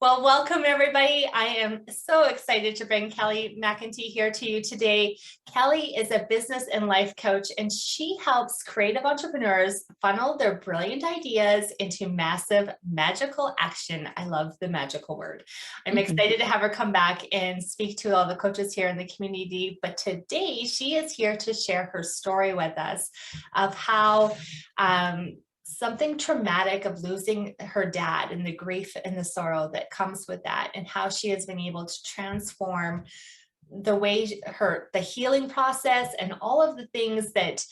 Well, welcome everybody. I am so excited to bring Kelly McEntee here to you today. Kelly is a business and life coach, and she helps creative entrepreneurs funnel their brilliant ideas into massive magical action. I love the magical word. I'm excited to have her come back and speak to all the coaches here in the community. But today she is here to share her story with us of how something traumatic of losing her dad and the grief and the sorrow that comes with that, and how she has been able to transform the way the healing process and all of the things that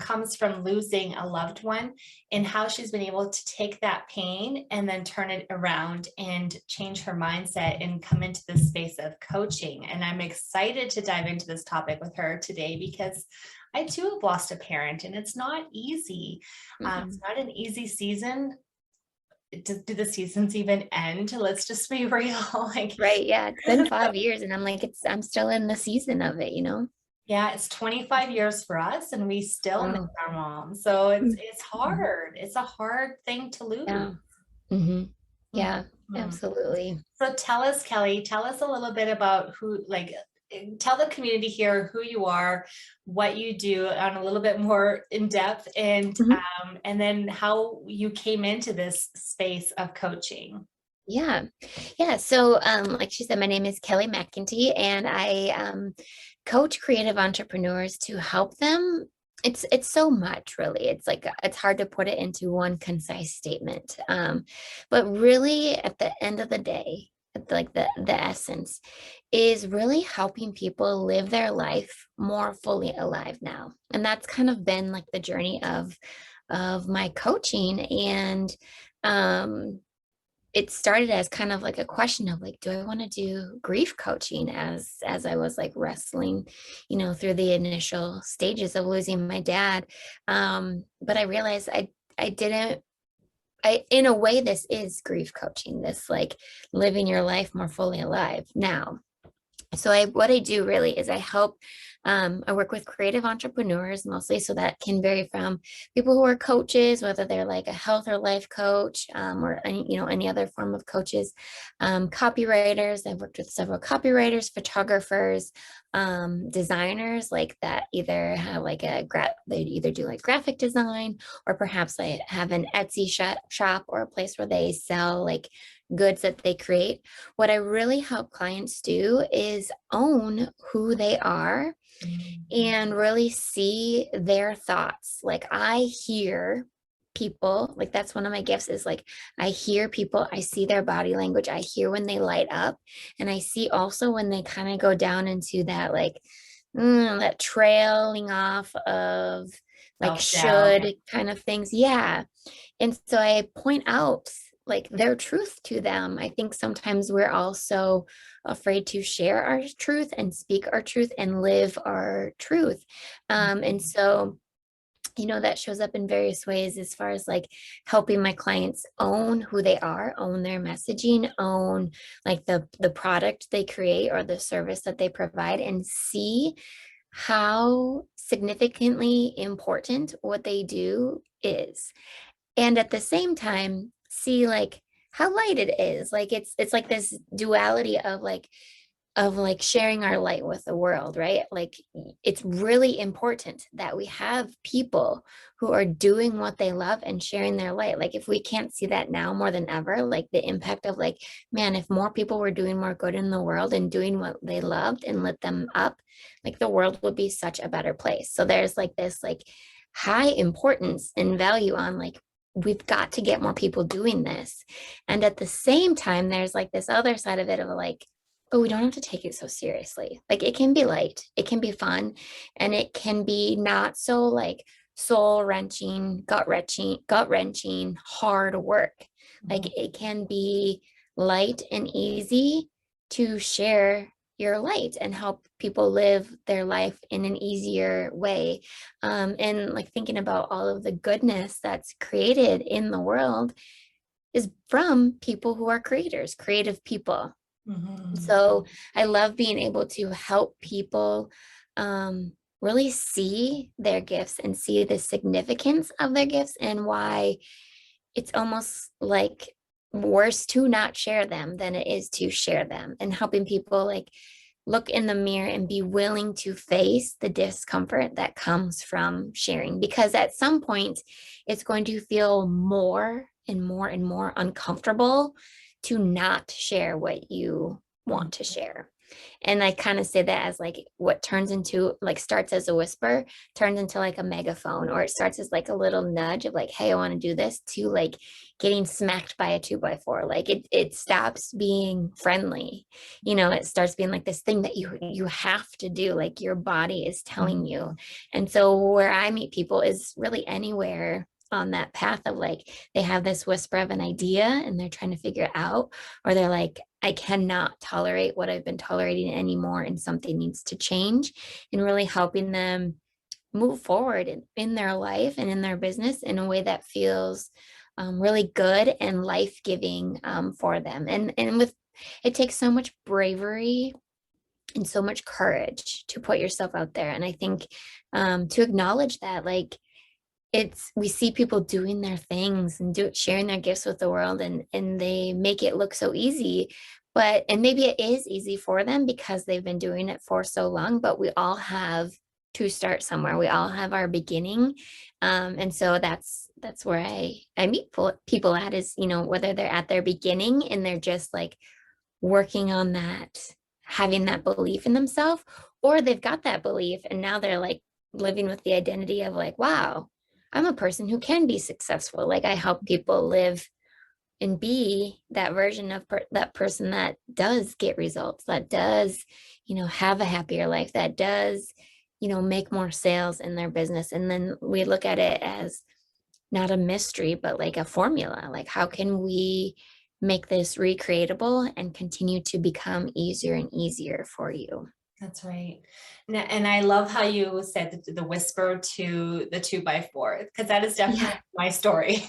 comes from losing a loved one, and how she's been able to take that pain and then turn it around and change her mindset and come into the space of coaching. And I'm excited to dive into this topic with her today because I too have lost a parent, and it's not easy. It's not an easy season. Do the seasons even end? Let's just be real. Right. Yeah. It's been 5 years and I'm still in the season of it, Yeah, it's 25 years for us, and we still miss Wow. our mom. So it's Mhm. hard. It's a hard thing to lose. Yeah. hmm Yeah, Mhm. absolutely. So tell us, Kelly, tell us a little bit about tell the community here who you are, what you do on a little bit more in depth, Mhm. and then how you came into this space of coaching. Yeah. Yeah. So, like she said, my name is Kelly McEntee, and I coach creative entrepreneurs to help them. It's so much, really. It's like it's hard to put it into one concise statement. But really, at the end of the day, like the essence is really helping people live their life more fully alive now. And that's kind of been like the journey of my coaching. And um it started as kind of like a question of like, do I want to do grief coaching as I was like wrestling, through the initial stages of losing my dad. But I realized I didn't. In a way, this is grief coaching, this like living your life more fully alive now. So what I do really is I work with creative entrepreneurs mostly. So that can vary from people who are coaches, whether they're like a health or life coach, or any other form of coaches, copywriters. I've worked with several copywriters, photographers, designers like that either have like they either do like graphic design, or perhaps they have an Etsy shop or a place where they sell like goods that they create. What I really help clients do is own who they are and really see their thoughts. Like I hear people, like that's one of my gifts is like I hear people, I see their body language, I hear when they light up, and I see also when they kind of go down into that like that trailing off of like Self-doubt. should kind of things. Yeah. And so I point out like their truth to them. I think sometimes we're also afraid to share our truth and speak our truth and live our truth. And so, that shows up in various ways as far as like helping my clients own who they are, own their messaging, own like the product they create or the service that they provide, and see how significantly important what they do is, and at the same time see like how light it is. Like it's like this duality of like sharing our light with the world, right? Like it's really important that we have people who are doing what they love and sharing their light. Like if we can't see that now more than ever, like the impact of like, man, if more people were doing more good in the world and doing what they loved and lit them up, like the world would be such a better place. So there's like this like high importance and value on like we've got to get more people doing this. And at the same time, there's like this other side of it of like, but we don't have to take it so seriously. Like it can be light, it can be fun, and it can be not so like soul wrenching, gut wrenching, hard work. Like it can be light and easy to share your light and help people live their life in an easier way. And like thinking about all of the goodness that's created in the world is from people who are creators, creative people. Mhm. So I love being able to help people really see their gifts and see the significance of their gifts and why it's almost like worse to not share them than it is to share them, and helping people like look in the mirror and be willing to face the discomfort that comes from sharing, because at some point it's going to feel more and more and more uncomfortable to not share what you want to share. And I kind of say that as like what turns into like starts as a whisper turns into like a megaphone, or it starts as like a little nudge of like, hey, I want to do this, to like getting smacked by a 2x4. Like it stops being friendly. It starts being like this thing that you have to do, like your body is telling you. And so where I meet people is really anywhere on that path of like they have this whisper of an idea and they're trying to figure it out, or they're like, I cannot tolerate what I've been tolerating anymore and something needs to change, and really helping them move forward in their life and in their business in a way that feels really good and life-giving for them. And with it takes so much bravery and so much courage to put yourself out there. And I think to acknowledge that, like, we see people doing their things and sharing their gifts with the world, and they make it look so easy, and maybe it is easy for them because they've been doing it for so long, but we all have to start somewhere. We all have our beginning. And so that's where I meet people at, is, whether they're at their beginning and they're just like working on that, having that belief in themselves, or they've got that belief and now they're like living with the identity of like, wow, I'm a person who can be successful. Like I help people live and be that version of that person that does get results, that does, have a happier life, that does, make more sales in their business. And then we look at it as not a mystery, but like a formula. Like, how can we make this recreatable and continue to become easier and easier for you? That's right. And I love how you said the whisper to the 2x4, because that is definitely my story.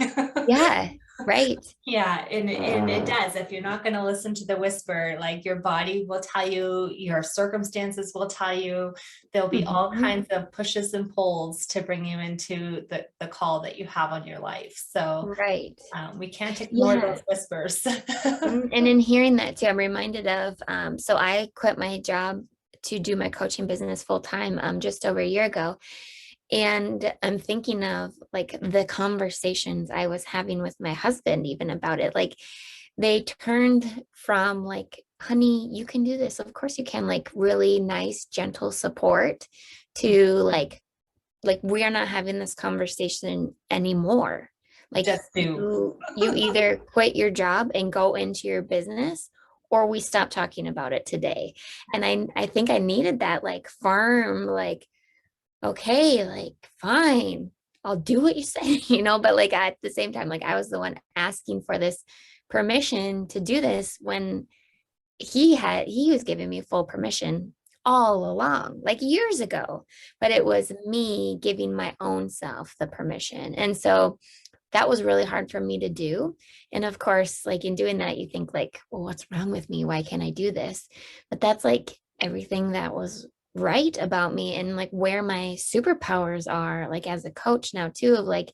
Yeah, right. Yeah, and it does. If you're not going to listen to the whisper, like your body will tell you, your circumstances will tell you, there'll be all kinds of pushes and pulls to bring you into the call that you have on your life. So right. We can't ignore those whispers. And in hearing that too, I'm reminded of, so I quit my job to do my coaching business full time just over a year ago. And I'm thinking of like the conversations I was having with my husband, even about it. Like they turned from like, honey, you can do this. Of course you can, like really nice, gentle support, to like we are not having this conversation anymore. Like Just do. you either quit your job and go into your business, or we stop talking about it today. And I think I needed that like firm, like, okay, like fine, I'll do what you say, but like at the same time, like I was the one asking for this permission to do this, when he was giving me full permission all along, like years ago, but it was me giving my own self the permission. And so that was really hard for me to do. And of course, like in doing that, you think like, well, what's wrong with me? Why can't I do this? But that's like everything that was right about me, and like where my superpowers are, like as a coach now too, of like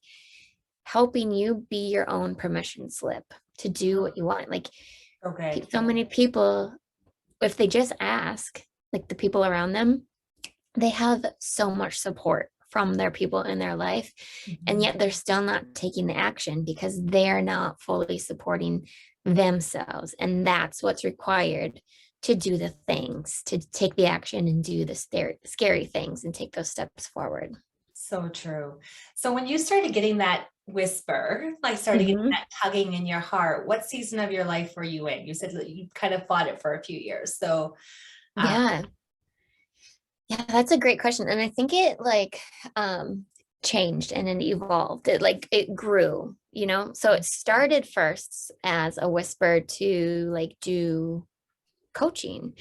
helping you be your own permission slip to do what you want. Like so many people, if they just ask, like the people around them, they have so much support from their people in their life, and yet they're still not taking the action because they're not fully supporting themselves. And that's what's required to do the things, to take the action and do the scary things and take those steps forward. So true. So when you started getting that whisper, like started getting that tugging in your heart, what season of your life were you in? You said that you kind of fought it for a few years. So yeah, that's a great question. And I think it like changed and it evolved. It grew, So it started first as a whisper to like do coaching.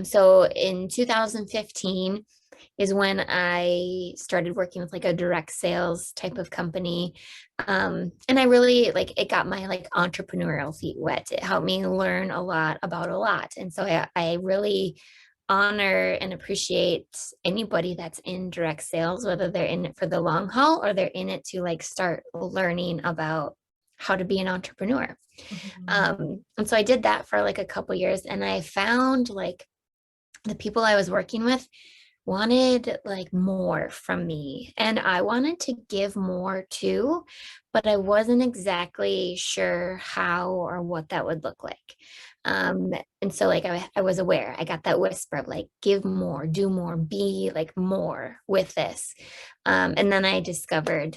So in 2015 is when I started working with like a direct sales type of company. And I really like, it got my like entrepreneurial feet wet. It helped me learn a lot about a lot. And so I really honor and appreciate anybody that's in direct sales, whether they're in it for the long haul or they're in it to like start learning about how to be an entrepreneur. Mhm. And so I did that for like a couple years, and I found like the people I was working with wanted like more from me, and I wanted to give more too, but I wasn't exactly sure how or what that would look like. um and so like I was aware, I got that whisper of like give more, do more, be like more with this. And then I discovered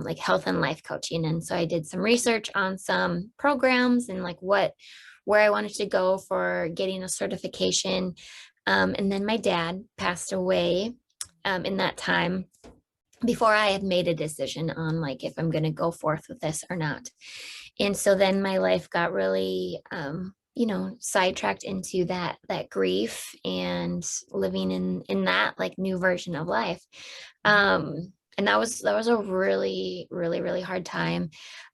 like health and life coaching, and so I did some research on some programs and like what where I wanted to go for getting a certification. And then my dad passed away in that time, before I had made a decision on like if I'm going to go forth with this or not. And so then my life got really, sidetracked into that grief and living in that like new version of life. And that was a really, really, really hard time.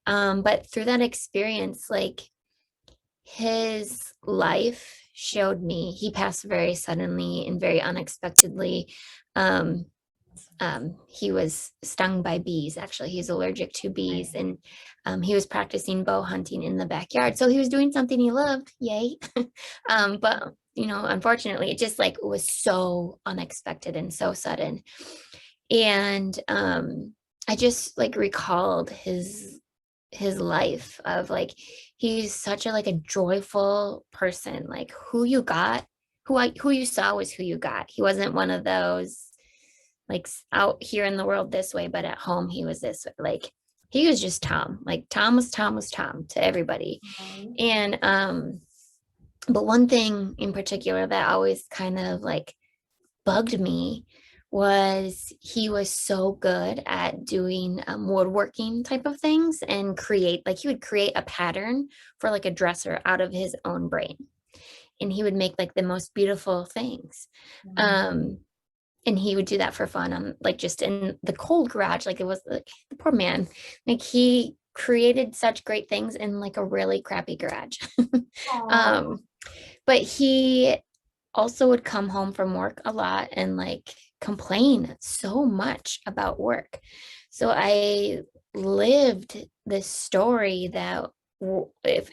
But through that experience, like his life showed me, he passed very suddenly and very unexpectedly. Um, he was stung by bees. Actually, he's allergic to bees, and he was practicing bow hunting in the backyard. So he was doing something he loved. Yay! But unfortunately, it just like was so unexpected and so sudden. And I just like recalled his life of like he's such a like a joyful person. Like who you got, who you saw was who you got. He wasn't one of those like out here in the world this way, but at home he was this way. Like he was just Tom. Like Tom was Tom to everybody. Mhm. And but one thing in particular that always kind of like bugged me was he was so good at doing woodworking type of things, and create like he would create a pattern for like a dresser out of his own brain, and he would make like the most beautiful things. um and he would do that for fun on like just in the cold garage. Like it was like the poor man, like he created such great things in like a really crappy garage. Aw. um but he also would come home from work a lot and like complain so much about work. So I lived this story that if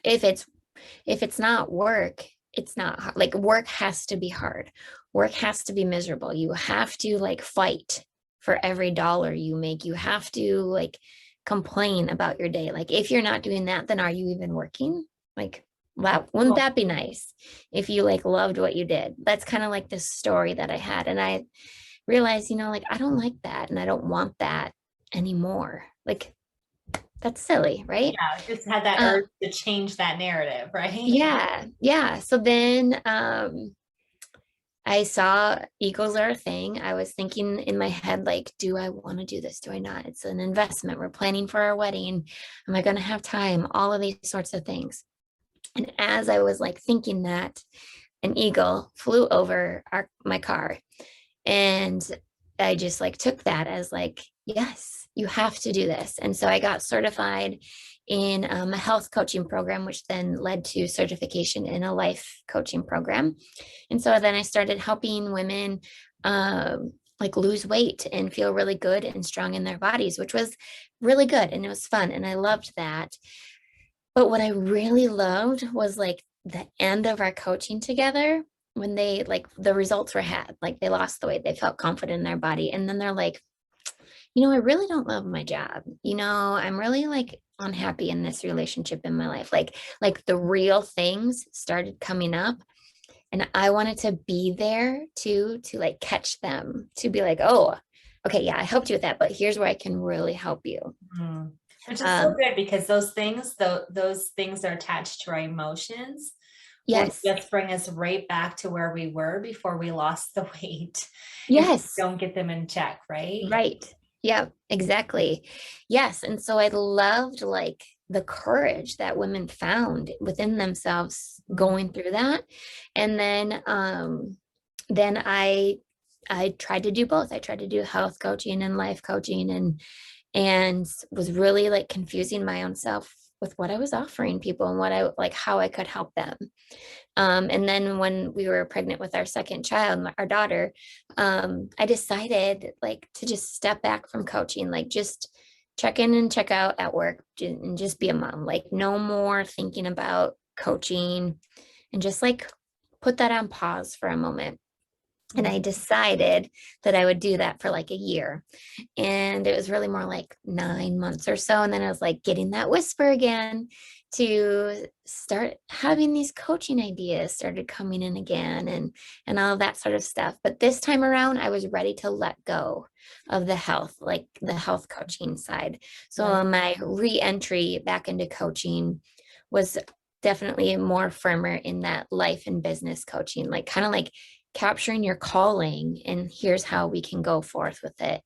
it's not work, it's not hard. Like work has to be hard. Work has to be miserable. You have to like fight for every dollar you make. You have to like complain about your day. Like if you're not doing that, then are you even working? Like wow, wouldn't Well, that be nice if you like loved what you did? That's kind of like this story that I had. And I realized, like I don't like that and I don't want that anymore. Like that's silly, right? yeah, just had that Uh, urge to change that narrative, right? yeah, yeah. So then I saw eagles are a thing. I was thinking in my head, like, do I want to do this? Do I not? It's an investment. We're planning for our wedding. Am I going to have time? All of these sorts of things. And as I was like thinking that, an eagle flew over my car. And I just like took that as like, yes, you have to do this. And so I got certified in a health coaching program, which then led to certification in a life coaching program. And so then I started helping women like lose weight and feel really good and strong in their bodies, which was really good. And it was fun. And I loved that. But what I really loved was like the end of our coaching together, when they like the results were had, like they lost the weight, they felt confident in their body. And then they're like, I really don't love my job. I'm really like unhappy in this relationship in my life. Like the real things started coming up. And I wanted to be there to like catch them, to be like, oh, okay, yeah, I helped you with that, but here's where I can really help you. Mhm. Which is so Um, good because those things are attached to our emotions will yes, just bring us right back to where we were before we lost the weight if we yes. don't get them in check, right? Right. Yeah, exactly. Yes. And so I loved like the courage that women found within themselves Mhm. going through that. And then I tried to do both. I tried to do health coaching and life coaching, and was really like confusing my own self with what I was offering people and what I like how I could help them. And then when we were pregnant with our second child, our daughter, I decided like to just step back from coaching, like just check in and check out at work and just be a mom. Like no more thinking about coaching and just like put that on pause for a moment. And I decided that I would do that for like a year. And it was really more like 9 months or so. And then I was like getting that whisper again to start having these coaching ideas started coming in again and all of that sort of stuff. But this time around, I was ready to let go of the health, like the health coaching side. So Right. my re-entry back into coaching was definitely more firmer in that life and business coaching, like kind of like capturing your calling and here's how we can go forth with it.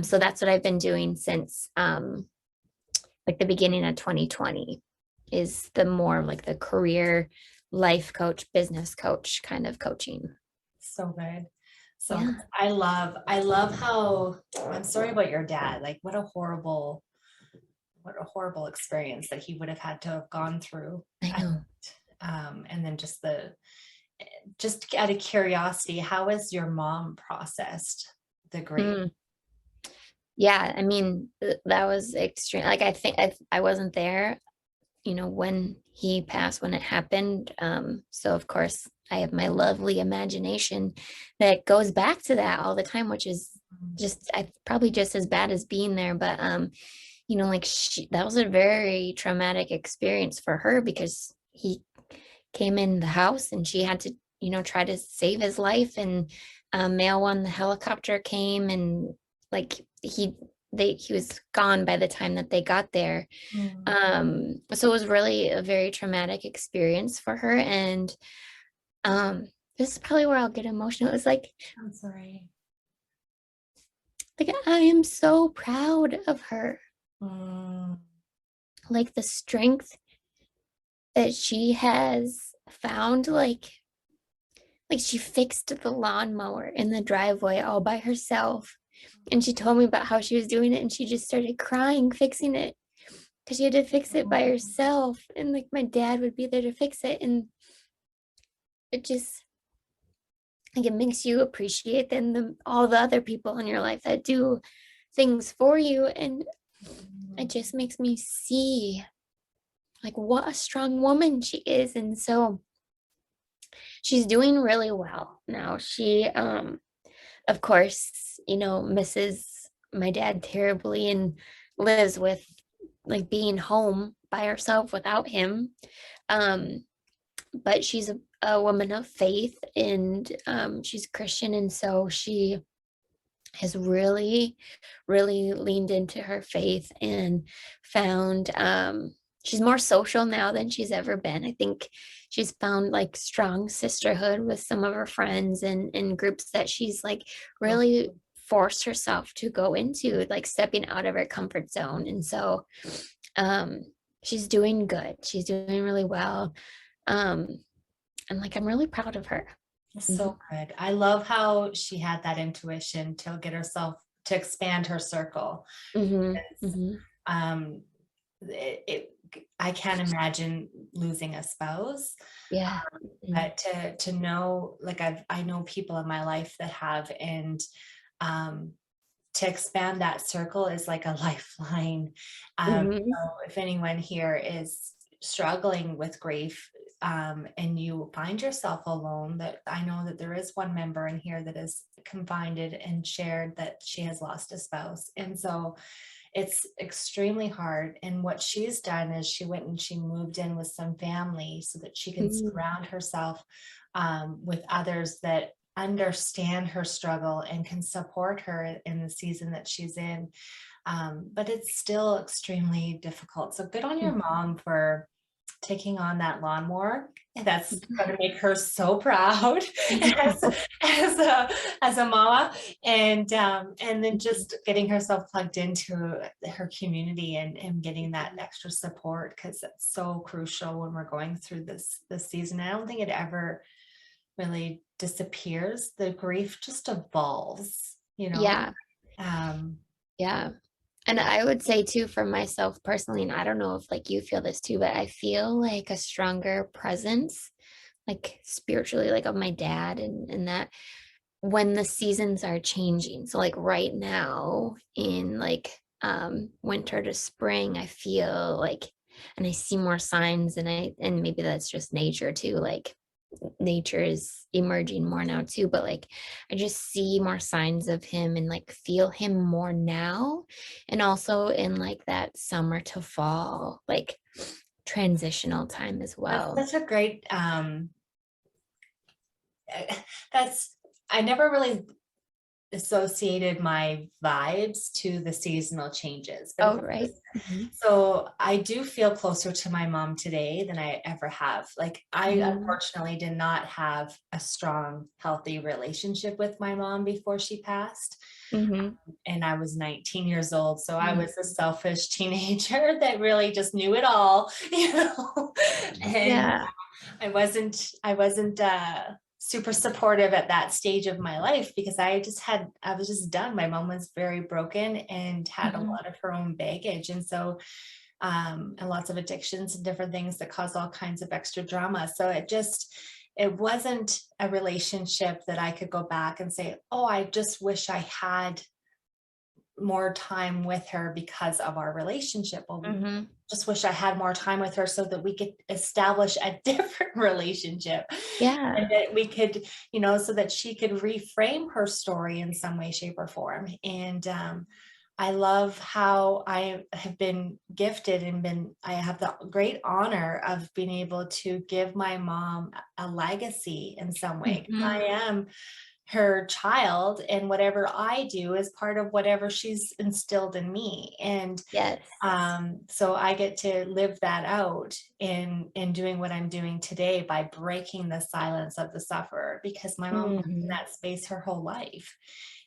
So that's what I've been doing since like the beginning of 2020 is the more like the career life coach, business coach kind of coaching. So good. So Yeah. I love how, I'm sorry about your dad. Like what a horrible experience that he would have had to have gone through. I know. And then just out of curiosity, how has your mom processed the grief? Mm. Yeah, I mean, that was extreme. Like I think I wasn't there, when he passed, when it happened. So of course I have my lovely imagination that goes back to that all the time, which is just probably just as bad as being there. But like that was a very traumatic experience for her because he came in the house and she had to, try to save his life. And mail one, the helicopter came and like he was gone by the time that they got there. So it was really a very traumatic experience for her. And this is probably where I'll get emotional. It was I'm sorry. like I am so proud of her. Mm. Like the strength that she has found, like she fixed the lawnmower in the driveway all by herself. And she told me about how she was doing it and she just started crying, fixing it because she had to fix it by herself. And like my dad would be there to fix it. And it just like it makes you appreciate then all the other people in your life that do things for you. And it just makes me see like what a strong woman she is. And so she's doing really well now. She of course, misses my dad terribly and lives with like being home by herself without him. Um, but she's a woman of faith and she's Christian. And so she has really, really leaned into her faith and found she's more social now than she's ever been. I think she's found like strong sisterhood with some of her friends and groups that she's like really forced herself to go into, like stepping out of her comfort zone. And so um she's doing good. She's doing really well. And like I'm really proud of her. So good. I love how she had that intuition to get herself to expand her circle. Mm-hmm. Mm-hmm. Um, I can't imagine losing a spouse, Yeah. but to know, like I know people in my life that have, and um, to expand that circle is like a lifeline. Mm-hmm. So if anyone here is struggling with grief, and you find yourself alone, that I know that there is one member in here that is confided and shared that she has lost a spouse. And so it's extremely hard. And what she's done is she went and she moved in with some family so that she can Mm-hmm. surround herself with others that understand her struggle and can support her in the season that she's in. But it's still extremely difficult. So good on your mom for taking on that lawnmower. That's going to make her so proud as, as a mama, and then just getting herself plugged into her community and getting that extra support, because it's so crucial when we're going through this season. I don't think it ever really disappears. The grief just evolves, Yeah. Um, Yeah. And I would say too, for myself personally, and I don't know if like you feel this too, but I feel like a stronger presence, like spiritually, like of my dad and that when the seasons are changing. So like right now in like winter to spring, I feel like, and I see more signs, and maybe that's just nature too, like nature is emerging more now too, but like I just see more signs of him and like feel him more now, and also in like that summer to fall like transitional time as well. That's such a great, that's, I never really associated my vibes to the seasonal changes, but Oh, right. Mhm. so I do feel closer to my mom today than I ever have. Like I Mhm. unfortunately did not have a strong, healthy relationship with my mom before she passed. Mhm. And I was 19 years old. So I Mm. was a selfish teenager that really just knew it all, you know. And Yeah. I wasn't super supportive at that stage of my life because I was just done. My mom was very broken and had a Mhm. lot of her own baggage. And so and lots of addictions and different things that cause all kinds of extra drama. So it wasn't a relationship that I could go back and say, oh, I just wish I had more time with her because of our relationship. Well, Mhm. just wish I had more time with her so that we could establish a different relationship and Yeah. that we could, so that she could reframe her story in some way, shape, or form. And I love how I have been gifted and I have the great honor of being able to give my mom a legacy in some way. I Mhm. am her child, and whatever I do is part of whatever she's instilled in me. And Yes. so I get to live that out in doing what I'm doing today by breaking the silence of the sufferer, because my mom was in Mhm. that space her whole life.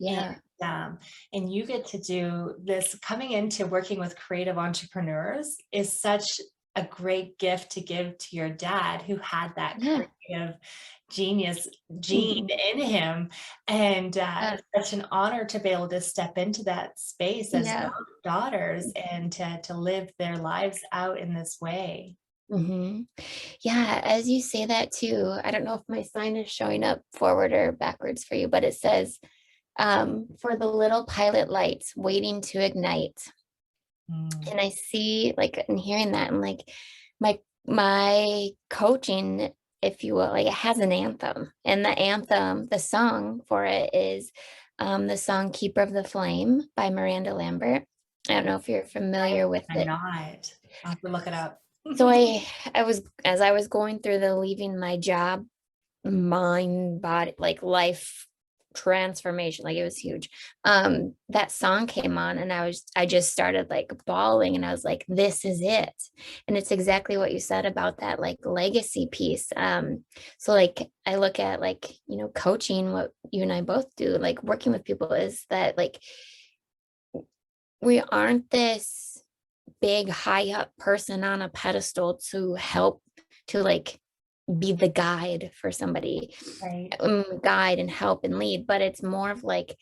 And Yeah. and you get to do this. Coming into working with creative entrepreneurs is such a great gift to give to your dad, who had that Yeah. creative genius gene Mhm. in him. And Yeah. it's such an honor to be able to step into that space as Yeah. daughters and to live their lives out in this way. Mhm. Yeah, as you say that too, I don't know if my sign is showing up forward or backwards for you, but it says, for the little pilot lights waiting to ignite. Mm. And I see like and hearing that and like my coaching, if you will, like it has an anthem. And the anthem, the song for it is the song Keeper of the Flame by Miranda Lambert. I don't know if you're familiar with I'm it. not. I'll have to look it up. So I was as I was going through the leaving my job, mind, body, like life transformation, like it was huge. That song came on and I just started like bawling and I was like, this is it. And it's exactly what you said about that like legacy piece. So like I look at like, coaching, what you and I both do, like working with people is that like we aren't this big high up person on a pedestal to help to like be the guide for somebody, Right. guide and help and lead, but it's more of like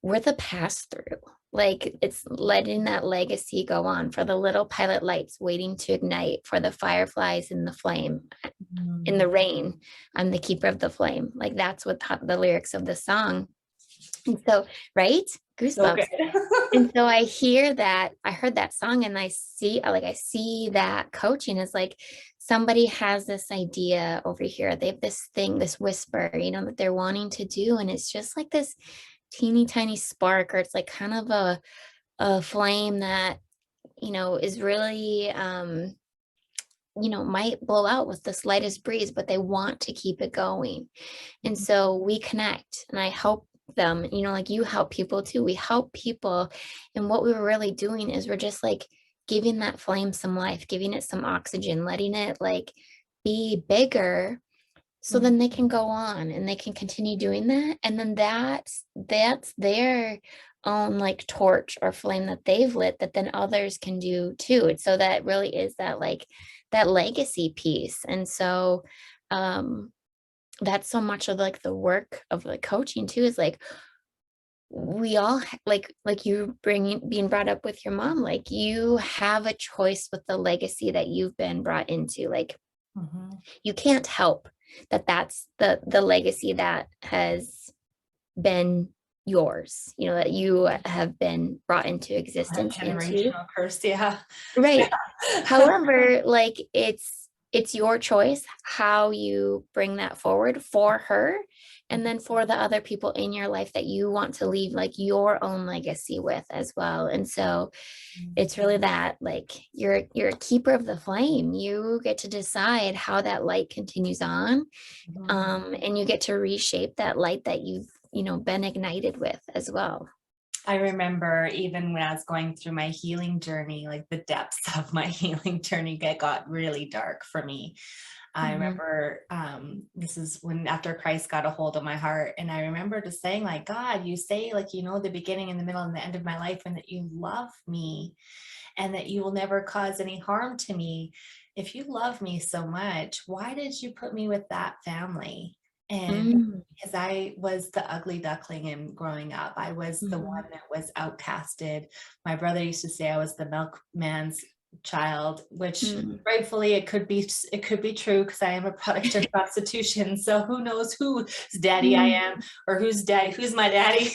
we're the pass through. Like it's letting that legacy go on for the little pilot lights waiting to ignite, for the fireflies in the flame, in Mm. the rain. I'm the keeper of the flame. Like that's what the lyrics of the song. And so, right? So good. Goosebumps. And so I hear that, I heard that song and I see that coaching is like somebody has this idea over here. They have this thing, this whisper, that they're wanting to do. And it's just like this teeny tiny spark, or it's like kind of a flame that, is really might blow out with the slightest breeze, but they want to keep it going. And so we connect and I help them, like you help people too. We help people. And what we were really doing is we're just like giving that flame some life, giving it some oxygen, letting it like be bigger so Mm. then they can go on and they can continue doing that. And then that's their own like torch or flame that they've lit that then others can do too. And so that really is that like that legacy piece. And so um that's so much of like the work of the coaching too, is like we all like you bringing being brought up with your mom, like you have a choice with the legacy that you've been brought into. Like Mhm. you can't help that that's the legacy that has been yours, that you have been brought into That existence into. generational curse, yeah. Right. However, like it's your choice how you bring that forward for her and then for the other people in your life that you want to leave like your own legacy with as well. And so it's really that like you're a keeper of the flame. You get to decide how that light continues on. Mhm. And you get to reshape that light that you've, been ignited with as well. I remember even when I was going through my healing journey, like the depths of my healing journey got really dark for me. I Mhm. remember this is when after Christ got a hold of my heart, and I remember just saying, like, God, you say, like, the beginning and the middle and the end of my life, and that you love me and that you will never cause any harm to me. If you love me so much, why did you put me with that family? And Mm. because I was the ugly duckling in growing up, I was the Mhm. one that was outcasted. My brother used to say I was the milkman's child, which Mm. rightfully it could be true because I am a product of prostitution. So who knows whose daddy I Mm. am or who's my daddy.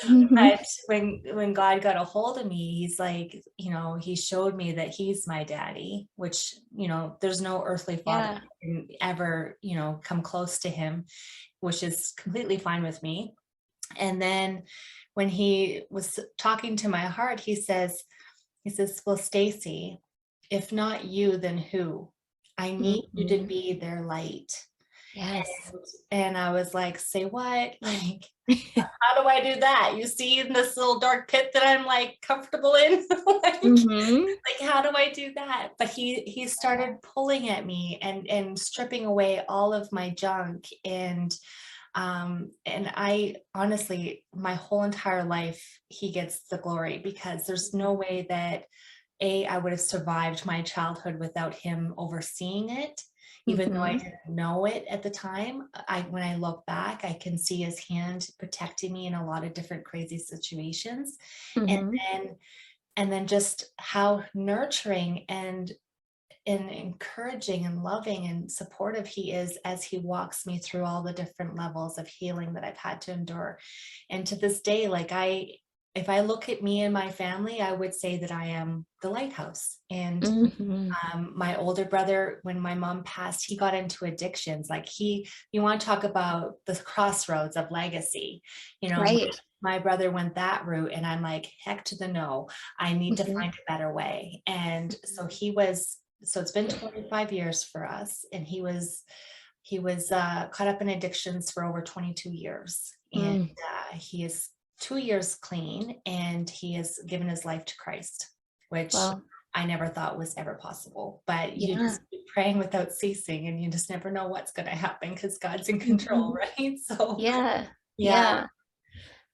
Mhm. But when God got a hold of me, he's like, he showed me that he's my daddy, which, there's no earthly father Yeah. that can ever, come close to him, which is completely fine with me. And then when he was talking to my heart, he says, well, Stacy, if not you, then who? I need you to Mhm. be their light. Yes. And I was like, say what? Like, how do I do that? You see in this little dark pit that I'm like comfortable in? Mhm. How do I do that? But he started pulling at me and stripping away all of my junk. And I honestly, my whole entire life, he gets the glory because there's no way that I would have survived my childhood without him overseeing it. Even though I Mhm. didn't know it at the time, when I look back, I can see his hand protecting me in a lot of different crazy situations. And Mhm. then and then just how nurturing and encouraging and loving and supportive he is as he walks me through all the different levels of healing that I've had to endure. And to this day, if I look at me and my family, I would say that I am the lighthouse. And Mhm. my older brother, when my mom passed, he got into addictions. You want to talk about the crossroads of legacy. Right. My brother went that route, and I'm like, heck to the no. I need to Mhm. find a better way. And so it's been 25 years for us, and he was caught up in addictions for over 22 years, and Mm. he is 2 years clean, and he has given his life to Christ, which Well, I never thought was ever possible. But you yeah. just keep praying without ceasing, and you just never know what's going to happen because God's in control, Mhm. right? So Yeah. yeah. Yeah.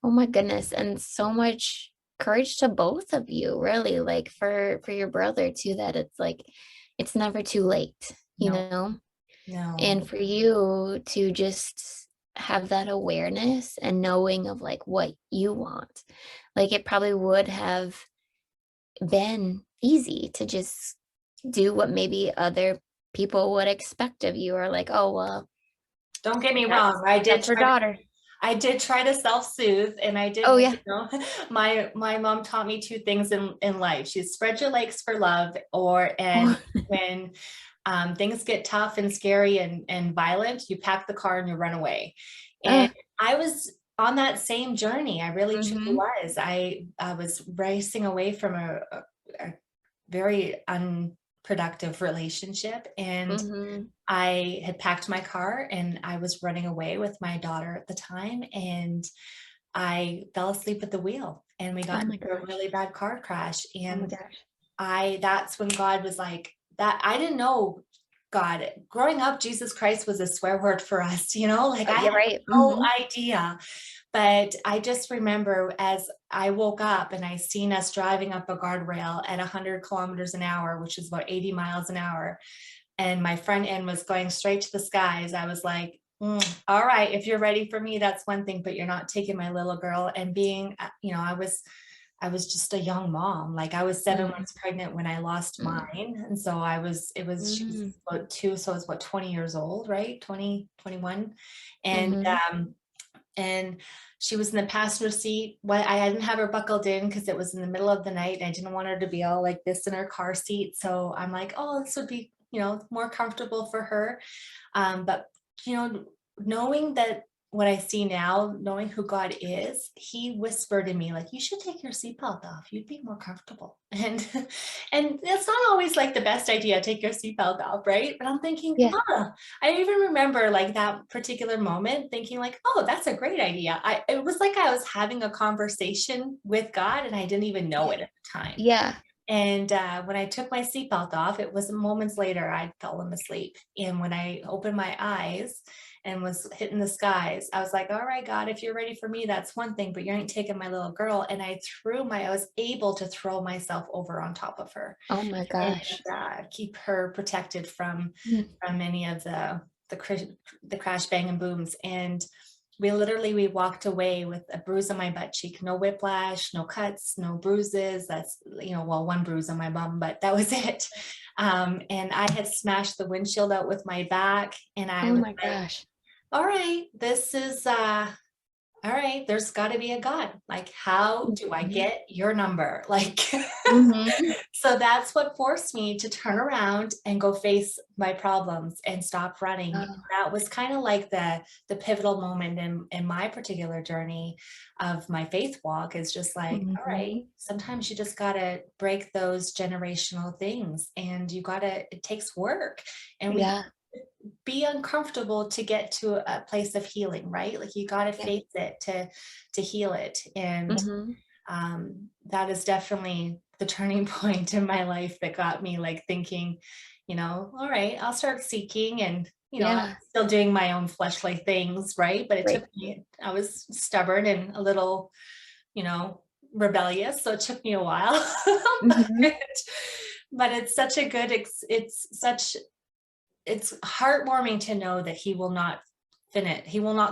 Oh my goodness. And so much courage to both of you, really, like for your brother too, that it's like it's never too late, No, no. and for you to just have that awareness and knowing of like what you want. Like it probably would have been easy to just do what maybe other people would expect of you or like, oh well, Don't get me that's wrong. that's her daughter. I did try to self-soothe, and I did, Oh yeah. my mom taught me two things in life. She spread your legs for love, and Oh. when things get tough and scary and violent, you pack the car and you run away. And Uh, I was on that same journey. I really truly mm-hmm. was. I was racing away from a very unproductive relationship, and Mm-hmm. I had packed my car and I was running away with my daughter at the time, and I fell asleep at the wheel, and we Oh got my into a gosh. really bad car crash. Oh my And gosh. that's when God was like that. I didn't know God. Growing up, Jesus Christ was a swear word for us, like Oh, I you're had right. no Mm-hmm. idea. But I just remember as I woke up and I seen us driving up a guardrail at 100 kilometers an hour, which is about 80 miles an hour, and my front end was going straight to the skies. I was like, all right, if you're ready for me, that's one thing, but you're not taking my little girl. And being, I was just a young mom. Like I was 7 months pregnant when I lost Mm-hmm. mine. And so she was about 2. So I was about 20 years old, right? 20, 21. And, Mm-hmm. and she was in the passenger seat. Well, I didn't have her buckled in because it was in the middle of the night and I didn't want her to be all like this in her car seat. So I'm like, oh, this would be, more comfortable for her. But, knowing that what I see now, knowing who God is, he whispered in me, like, you should take your seatbelt off. You'd be more comfortable. And it's not always like the best idea, take your seatbelt off, right? But I'm thinking, Yeah. I even remember like that particular moment thinking like, oh, that's a great idea. It was like I was having a conversation with God and I didn't even know it at the time. Yeah. And when I took my seatbelt off, it was moments later I'd fallen asleep. And when I opened my eyes and was hitting the skies, I was like, all right, God, if you're ready for me, that's one thing, but you ain't taking my little girl. And I was able to throw myself over on top of her Oh my and gosh. keep her protected from Mm. any of the crash bang and booms. And we walked away with a bruise on my butt cheek, no whiplash, no cuts, no bruises. That's, well, one bruise on my bum, but that was it. And I had smashed the windshield out with my back, and I Oh was my like, gosh. all right, this is all right, there's got to be a God. Like, how do I Mhm. get your number? Like, Mhm. so that's what forced me to turn around and go face my problems and stop running. Oh. That was kind of like the pivotal moment in my particular journey of my faith walk, is just like, all right, Mhm. sometimes you just got to break those generational things, and it takes work. And we Yeah. be uncomfortable to get to a place of healing, right? Like, you got to Yeah. face it to heal it. And Mhm. that is definitely the turning point in my life that got me like thinking, all right, I'll start seeking. And I'm Yeah. still doing my own fleshly things, right? But Right. I was stubborn and a little, you know rebellious, so it took me a while. Mhm. but, but it's such a good it's heartwarming to know that he will not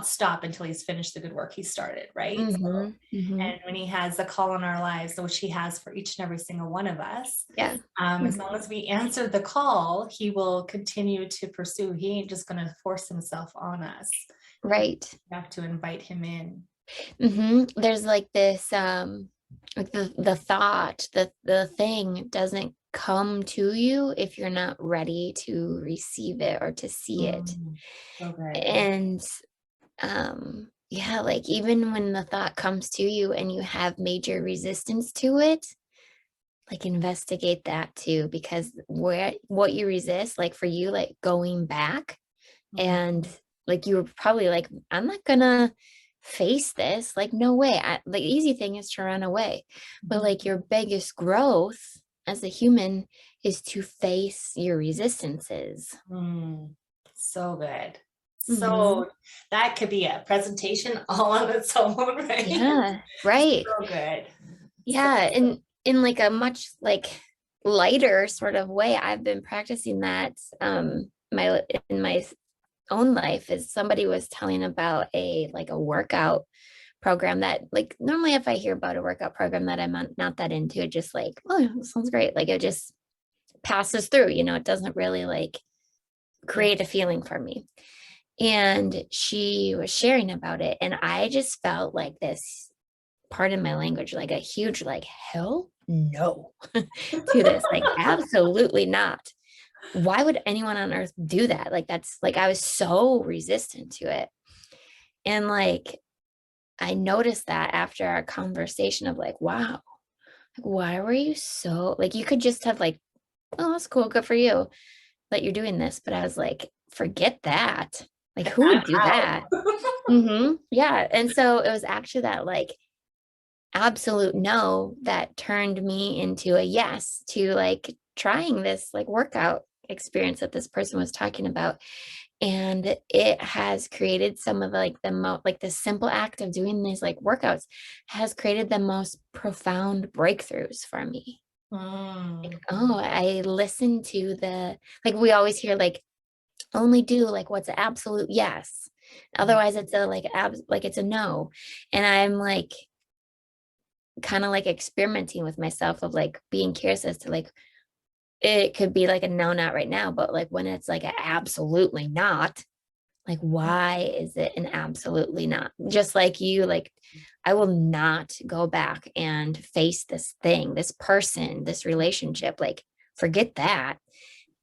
stop until he's finished the good work he started, right? So, Mhm. Mhm. and when he has a call on our lives, which he has for each and every single one of us, Yeah. as Mhm. long as we answer the call, he will continue to pursue. He ain't just going to force himself on us. Right. We have to invite him in. There's like this, like the thought, the thing doesn't come to you if you're not ready to receive it or to see it. Mm, so good. And yeah, like even when the thought comes to you and you have major resistance to it, like investigate that too, because what you resist, like for you, like going back Mm, and like you were probably like, I'm not gonna face this, like no way. The easy thing is to run away, but mhm, like your biggest growth as a human is to face your resistances. mm. So good. Hmm. So that could be a presentation all on its own, right? Yeah, right. So good. So, Yeah, and in like a much like lighter sort of way, I've been practicing that my in my own life. Is somebody was telling about a like a workout program that, like, normally if I hear about a workout program that I'm not that into, it just like, oh, yeah, sounds great. Like it just passes through, it doesn't really like yeah. create a feeling for me. And she was sharing about it, and I just felt like this, pardon my language, like a huge like hell no to this, like absolutely not. Why would anyone on earth do that? Like that's like I was so resistant to it. And like I noticed that after our conversation of like, wow, like, why were you so like you could just have like, oh, that's cool, good for you that you're doing this. But I was like, forget that. Like, who would do How? that? Yeah. And so it was actually that like absolute no that turned me into a yes to like trying this like workout experience that this person was talking about. And it has created some of like like the simple act of doing these like workouts has created the most profound breakthroughs for me. Mm, Oh, I listen to the, like we always hear like only do like what's an absolute yes, mm, otherwise it's a like like it's a no. And I'm like kind of like experimenting with myself of like being curious as to like it could be like a no, not right now, but like when it's like a absolutely not, Like, why is it an absolutely not? Just like you, like, I will not go back and face this thing, this person, this relationship. Like, forget that.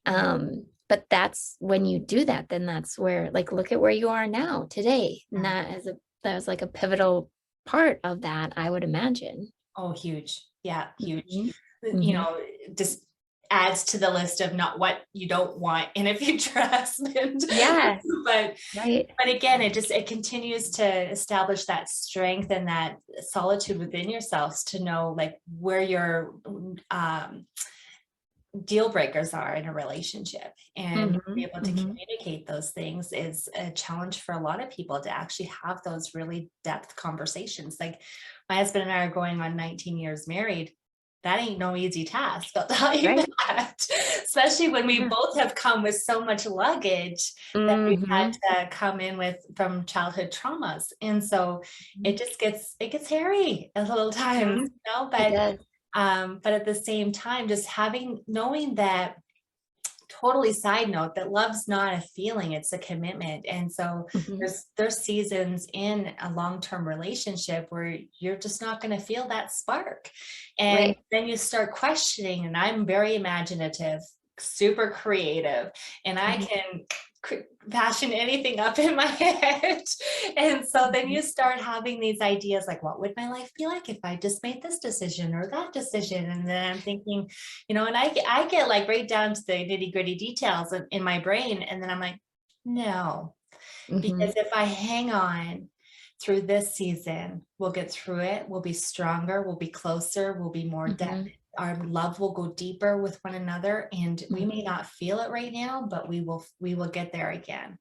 But that's when you do that, then that's where, like, look at where you are now today. And that was like a pivotal part of that, I would imagine. Oh, huge. Yeah, huge. Mhm. You Mhm. know, just adds to the list of not what you don't want in a future husband. Yes, But right. again, it continues to establish that strength and that solitude within yourselves to know like where your deal breakers are in a relationship, and be Mhm. able to Mhm. communicate those things is a challenge for a lot of people to actually have those really depth conversations. Like my husband and I are going on 19 years married. That ain't no easy task, I'll tell you Right. that. Especially when we Yeah. both have come with so much luggage that we've had Mhm. to come in with from childhood traumas. And so Mhm. it gets hairy a little times, Mhm. It but does. at the same time, just knowing that, totally side note, that love's not a feeling, it's a commitment. And so Mhm. there's seasons in a long-term relationship where you're just not going to feel that spark. And Right. then you start questioning, and I'm very imaginative, super creative, and I Mhm. can fashion anything up in my head. And so then Mhm. you start having these ideas like, what would my life be like if I just made this decision or that decision? And then I'm thinking, and I get like right down to the nitty gritty details in my brain. And then I'm like, no, because Mhm. if I hang on through this season, we'll get through it. We'll be stronger. We'll be closer. We'll be more depth. Mhm. Our love will go deeper with one another, and we may Mhm. not feel it right now, but we will get there again.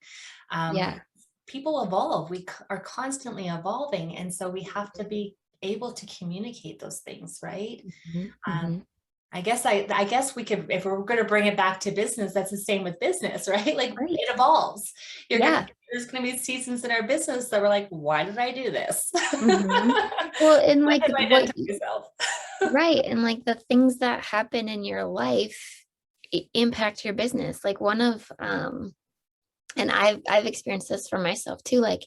Yeah. People evolve. Are constantly evolving, and so we have to Mhm. be able to communicate those things, right? Mhm. Um, Mhm. I guess we could, if we're going to bring it back to business, that's the same with business, right? Like Right. it evolves. Yeah. There's going to be seasons in our business that we're like, why did I do this? Mhm. Well, and When like have I done what, to myself? right. And like the things that happen in your life impact your business. Like one of, and I've experienced this for myself too. Like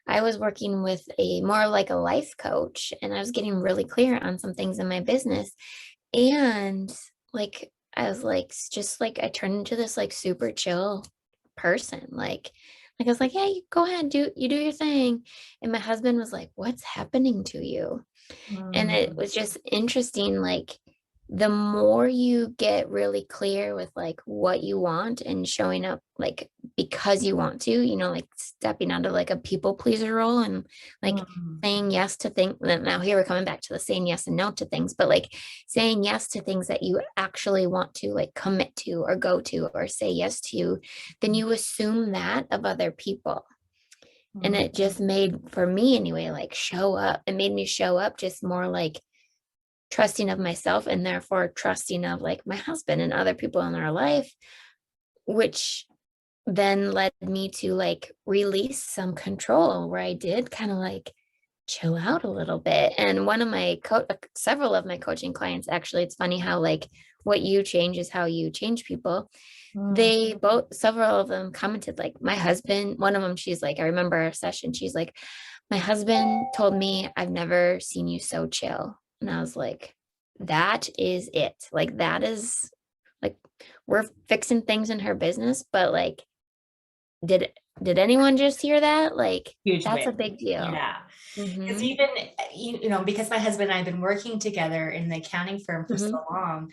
I was working with a more like a life coach and I was getting really clear on some things in my business. And like I was like just like I turned into this like super chill person. Like I was like, yeah, you go ahead, do your thing. And my husband was like, what's happening to you? And it Mm, was just interesting, like the more you get really clear with like what you want and showing up like because you want to, like stepping out of like a people pleaser role and like mm, saying yes to things. Now here we're coming back to the saying yes and no to things, but like saying yes to things that you actually want to like commit to or go to or say yes to, then you assume that of other people. And mm, it just made, for me anyway, like show up. It made me show up just more like trusting of myself and therefore trusting of like my husband and other people in our life, which then led me to like release some control where I did kind of like chill out a little bit. And one of my several of my coaching clients, actually, it's funny how like what you change is how you change people. mm, They both, several of them commented like my husband, one of them, she's like, I remember our session, she's like, my husband told me I've never seen you so chill. And I was like, that is it. Like that is like we're fixing things in her business, but like did did anyone just hear that? Like huge that's win. a big deal. Yeah. Because Mm-hmm. even, because my husband and I have been working together in the accounting firm for so Mm-hmm. long,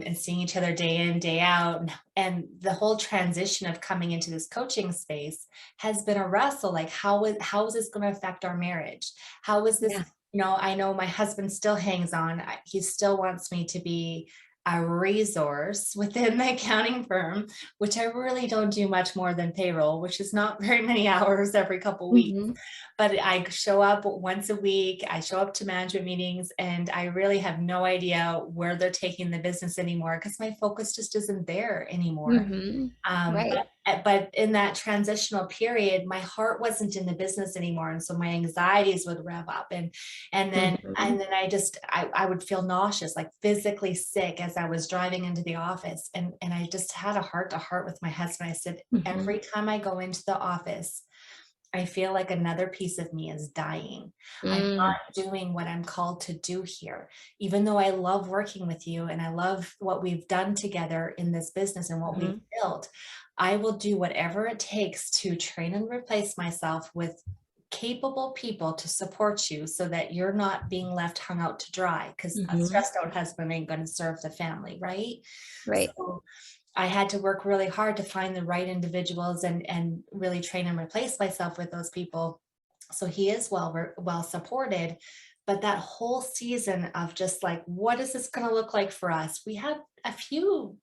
and seeing each other day in, day out. And the whole transition of coming into this coaching space has been a wrestle. Like, how is this going to affect our marriage? How is this? Yeah. I know my husband still hangs on. He still wants me to be a resource within the accounting firm, which I really don't do much more than payroll, which is not very many hours every couple weeks. Mm-hmm. But I show up once a week. I show up to management meetings, and I really have no idea where they're taking the business anymore because my focus just isn't there anymore. Mm-hmm. But Right. But in that transitional period, my heart wasn't in the business anymore. And so my anxieties would rev up Mhm. and then I would feel nauseous, like physically sick as I was driving into the office. And I just had a heart to heart with my husband. I said, Mhm. every time I go into the office, I feel like another piece of me is dying. I'm Mm. not doing what I'm called to do here. Even though I love working with you and I love what we've done together in this business and what we've Mhm. built, I will do whatever it takes to train and replace myself with capable people to support you so that you're not being left hung out to dry because a Mhm. stressed out husband ain't going to serve the family, right? Right. So I had to work really hard to find the right individuals and really train and replace myself with those people. So he is well supported. But that whole season of just like, what is this going to look like for us? We had a few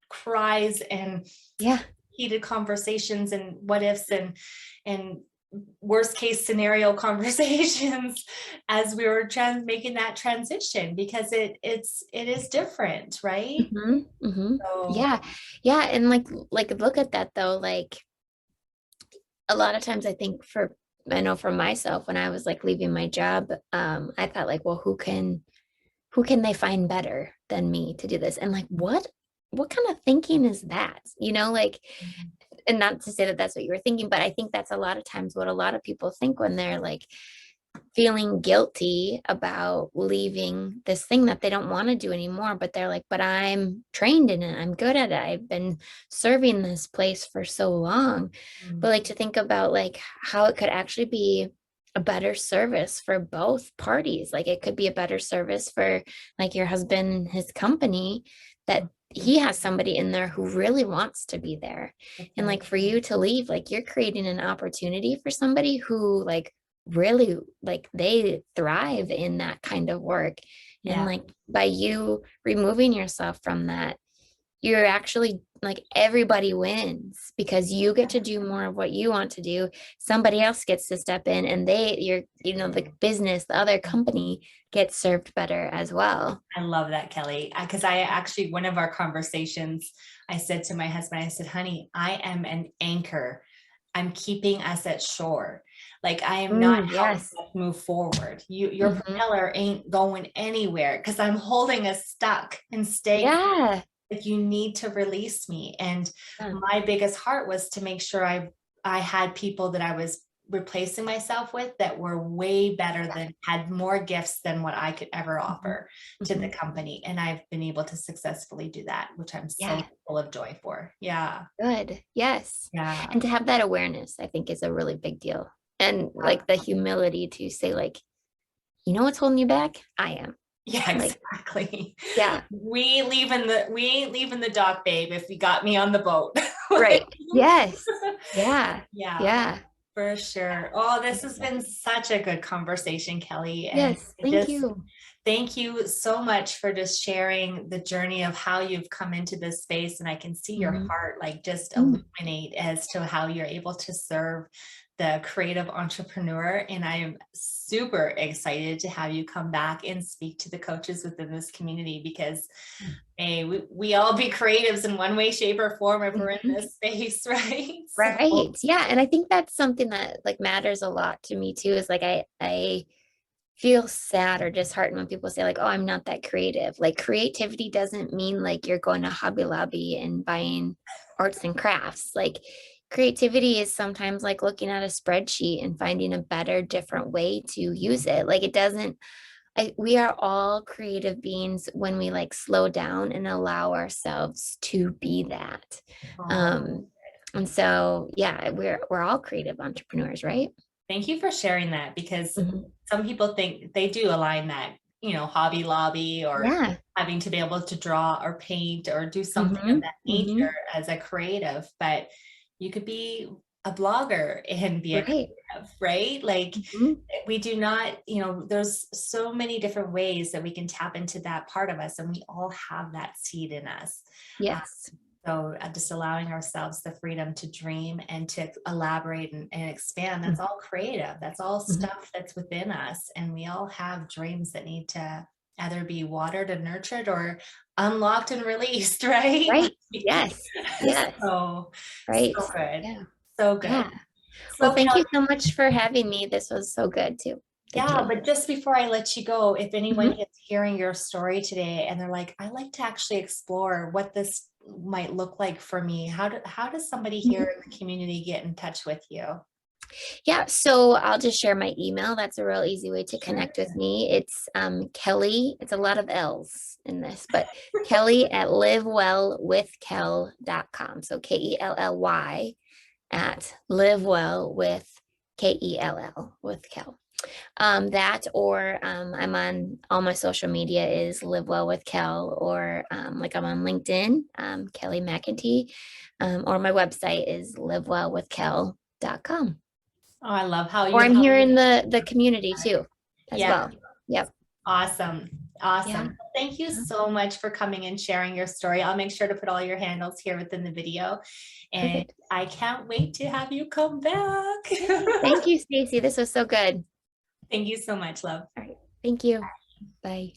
cries and Yeah. heated conversations and what ifs and worst case scenario conversations as we were making that transition because it is different, right? Mhm. Mhm. So Yeah. Yeah. And like look at that though. Like a lot of times I think I know for myself when I was like leaving my job, I thought like, well, who can they find better than me to do this? And like, what kind of thinking is that? Like, and not to say that that's what you were thinking, but I think that's a lot of times what a lot of people think when they're like feeling guilty about leaving this thing that they don't want to do anymore, but they're like, but I'm trained in it, I'm good at it, I've been serving this place for so long. But like to think about like how it could actually be a better service for both parties. Like it could be a better service for like your husband, his company, that he has somebody in there who really wants to be there. that's And right. like for you to leave, like you're creating an opportunity for somebody who like really like they thrive in that kind of work. And Yeah, like by you removing yourself from that, you're actually like everybody wins because you get to do more of what you want to do. Somebody else gets to step in and the business, the other company gets served better as well. I love that, Kelly. Because I actually, one of our conversations, I said to my husband, I said, honey, I am an anchor. I'm keeping us at shore. Like I am not helping Yes. us move forward. Your Hmm. propeller ain't going anywhere because I'm holding us stuck and staying. Yeah. Like you need to release me. And Yeah. my biggest heart was to make sure I had people that I was replacing myself with that were way better than had more gifts than what I could ever Mhm. offer to the Mhm. company. And I've been able to successfully do that, which I'm so Yeah. full of joy for. Yeah. Good. Yes. And Yeah. to have that awareness, I think is a really big deal. And like the humility to say, like, you know what's holding you back? I am. Yeah, Like, exactly. yeah, We ain't leaving the dock, babe, if you got me on the boat. right. Yes. Yeah. Yeah. Yeah. For sure. Oh, this has been such a good conversation, Kelly. And Yes. I Thank just you. thank you so much for just sharing the journey of how you've come into this space. And I can see your Mhm. heart like just Mm. illuminate as to how you're able to serve the creative entrepreneur. And I am super excited to have you come back and speak to the coaches within this community because hey, we all be creatives in one way, shape, or form if we're in Mhm. this space, right? So Right. Yeah. And I think that's something that like matters a lot to me too, is like I feel sad or disheartened when people say like, oh, I'm not that creative. Like creativity doesn't mean like you're going to Hobby Lobby and buying arts and crafts. Like creativity is sometimes like looking at a spreadsheet and finding a better, different way to use it. Like it doesn't, we are all creative beings when we like slow down and allow ourselves to be that. oh, Um, and so yeah, we're all creative entrepreneurs, right? thank you for sharing that because Mhm. some people think they do align that, Hobby Lobby or Yeah. having to be able to draw or paint or do something of Hmm. that nature Hmm. as a creative, but you could be a blogger and be a Right. creative, right? Like Mhm. we do not, there's so many different ways that we can tap into that part of us, and we all have that seed in us. Yes. So just allowing ourselves the freedom to dream and to elaborate and expand, that's Mhm. all creative. That's all Mhm. stuff that's within us. And we all have dreams that need to either be watered and nurtured or unlocked and released, right? Right. Yes. Yes. So, Right. so good. Yeah. So good. Yeah. Well, So thank Kelly, you so much for having me. This was so good too. Thank yeah, you. but just before I let you go, if anyone Mhm. is hearing your story today and they're like, I like to actually explore what this might look like for me, how does somebody here Mhm. in the community get in touch with you? Yeah, so I'll just share my email. That's a real easy way to Sure. connect with me. It's Kelly. It's a lot of L's in this, but Kelly at livewellwithkel.com. So Kelly at livewell with Kell with Kel. That or I'm on all my social media is Live Well with Kel, or like I'm on LinkedIn, Kelly McEntee, or my website is livewellwithkel.com. Oh, I love how Or you I'm have, here in the community too, as yeah, well. Yep. awesome. Yeah. Awesome. Thank you so much for coming and sharing your story. I'll make sure to put all your handles here within the video. And Perfect. I can't wait to have you come back. Yay. Thank you, Stacy. This was so good. Thank you so much, love. All right. Thank you. Bye.